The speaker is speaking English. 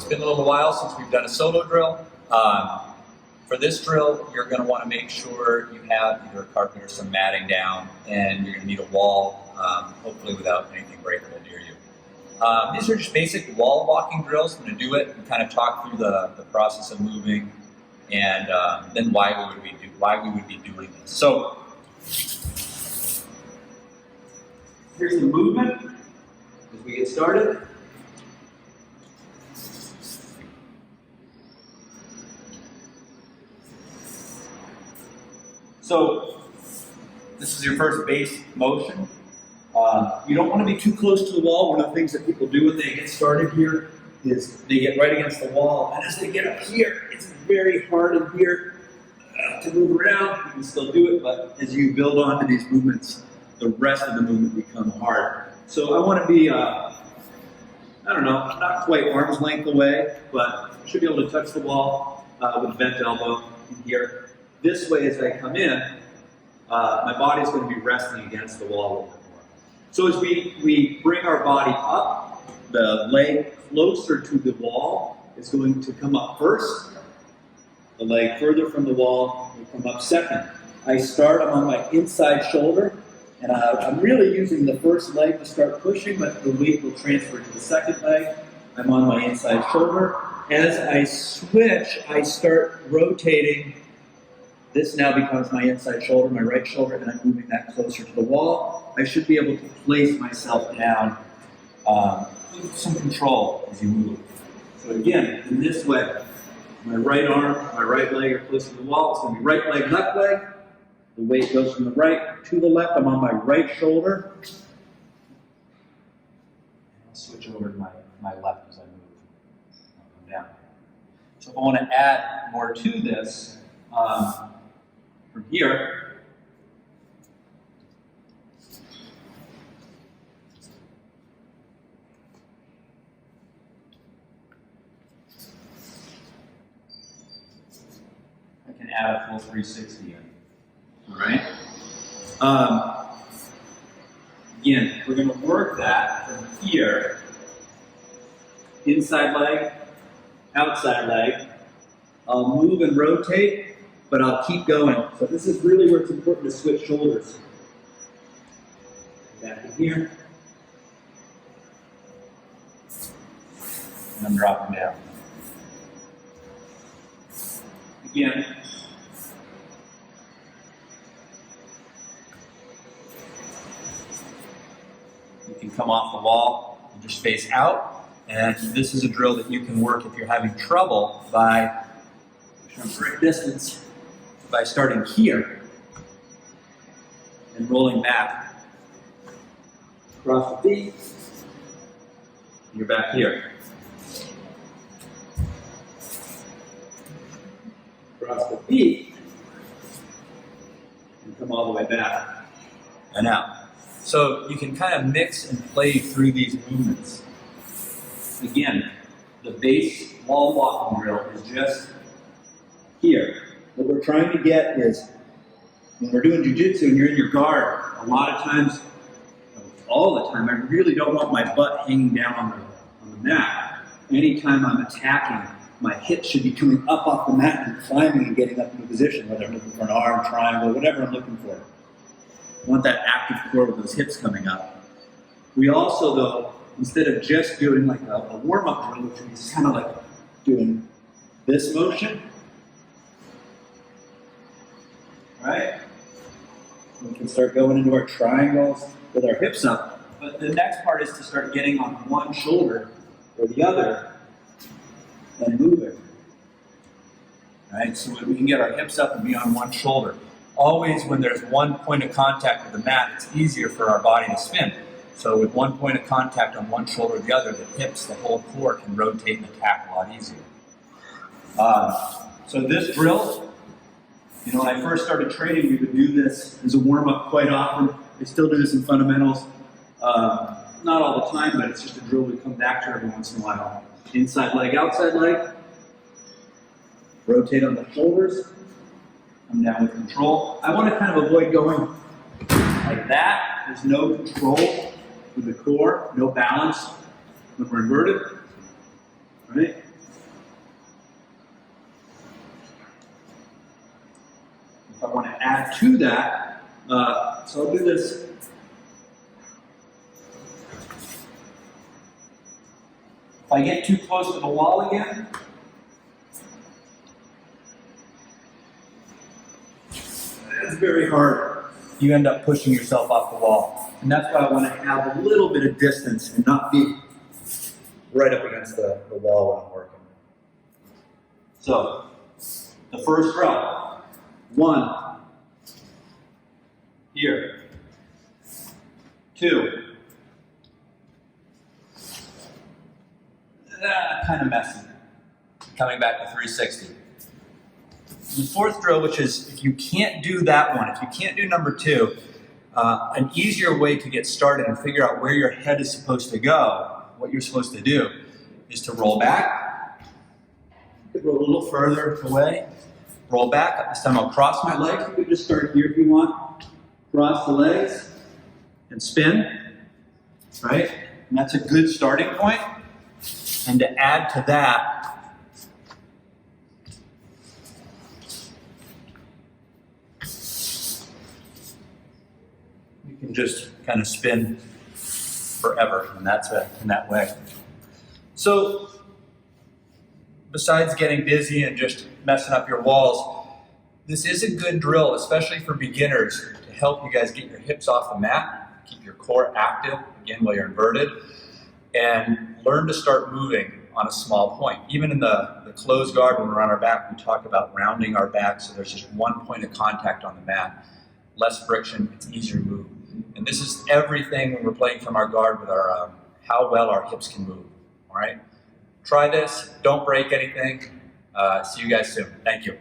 it's been a little while since we've done a solo drill. For this drill, you're going to want to make sure you have either a carpet or some matting down, and you're going to need a wall, hopefully without anything breakable near you. These are just basic wall walking drills. I'm going to do it and kind of talk through the process of moving, and then why we would be doing this. So here's the movement as we get started. So this is your first base motion. You don't want to be too close to the wall. One of the things that people do when they get started here is they get right against the wall, and as they get up here, it's very hard in here to move around. You can still do it, but as you build onto these movements, the rest of the movement becomes hard. So I want to be, I don't know, not quite arm's length away, but I should be able to touch the wall with a bent elbow in here. This way, as I come in, my body is going to be resting against the wall a little bit more. So as we bring our body up, the leg closer to the wall is going to come up first. The leg further from the wall will come up second. I start, I'm on my inside shoulder, and I'm really using the first leg to start pushing, but the weight will transfer to the second leg. I'm on my inside shoulder. As I switch, I start rotating. This now becomes my inside shoulder, my right shoulder, and I'm moving that closer to the wall. I should be able to place myself down with some control as you move. So again, in this way, my right arm, my right leg are close to the wall. It's going to be right leg, left leg. The weight goes from the right to the left. I'm on my right shoulder. And I'll switch over to my left as I move down. So if I want to add more to this, from here, I can add a full 360 in. All right. Again, we're going to work that from here. Inside leg, outside leg. I'll move and rotate, but I'll keep going. So this is really where it's important to switch shoulders. Back in here. And I'm dropping down. Again. You can come off the wall and just face out. And this is a drill that you can work if you're having trouble by great distance, by starting here and rolling back across the feet. You're back here. Across the feet and come all the way back and out. So you can kind of mix and play through these movements. Again, the base wall walking drill is just here. What we're trying to get is, when we're doing jiu-jitsu and you're in your guard, a lot of times, all the time, I really don't want my butt hanging down on the mat. Anytime I'm attacking, my hips should be coming up off the mat and climbing and getting up into position, whether I'm looking for an arm, triangle, whatever I'm looking for. I want that active core with those hips coming up. We also, though, instead of just doing like a warm-up drill, which is kind of like doing this motion, right? We can start going into our triangles with our hips up. But the next part is to start getting on one shoulder or the other and moving. Right? So we can get our hips up and be on one shoulder. Always when there's one point of contact with the mat, it's easier for our body to spin. So with one point of contact on one shoulder or the other, the hips, the whole core can rotate and attack a lot easier. So this drill, when I first started training, we would do this as a warm-up quite often. I still do this in fundamentals. Not all the time, but it's just a drill we come back to every once in a while. Inside leg, outside leg. Rotate on the shoulders. Come down with control. I want to kind of avoid going like that. There's no control with the core, no balance when we're inverted. Right? add to that, so I'll do this. If I get too close to the wall again, it's very hard. You end up pushing yourself off the wall. And that's why I want to have a little bit of distance and not be right up against the wall when I'm working. So, the first row. 1. Here. 2. Kind of messy. Coming back to 360. The fourth drill, which is if you can't do that one, if you can't do number 2, an easier way to get started and figure out where your head is supposed to go, what you're supposed to do, is to roll back. You could roll a little further away. Roll back. This time I'll cross my legs. You could just start here if you want. Cross the legs and spin. Right? And that's a good starting point. And to add to that, you can just kind of spin forever, and that's in that way. So, besides getting dizzy and just messing up your walls, this is a good drill, especially for beginners, to help you guys get your hips off the mat, keep your core active, again, while you're inverted, and learn to start moving on a small point. Even in the closed guard, when we're on our back, we talk about rounding our back, so there's just one point of contact on the mat. Less friction, it's easier to move. And this is everything when we're playing from our guard with our how well our hips can move, all right? Try this, don't break anything. See you guys soon. Thank you.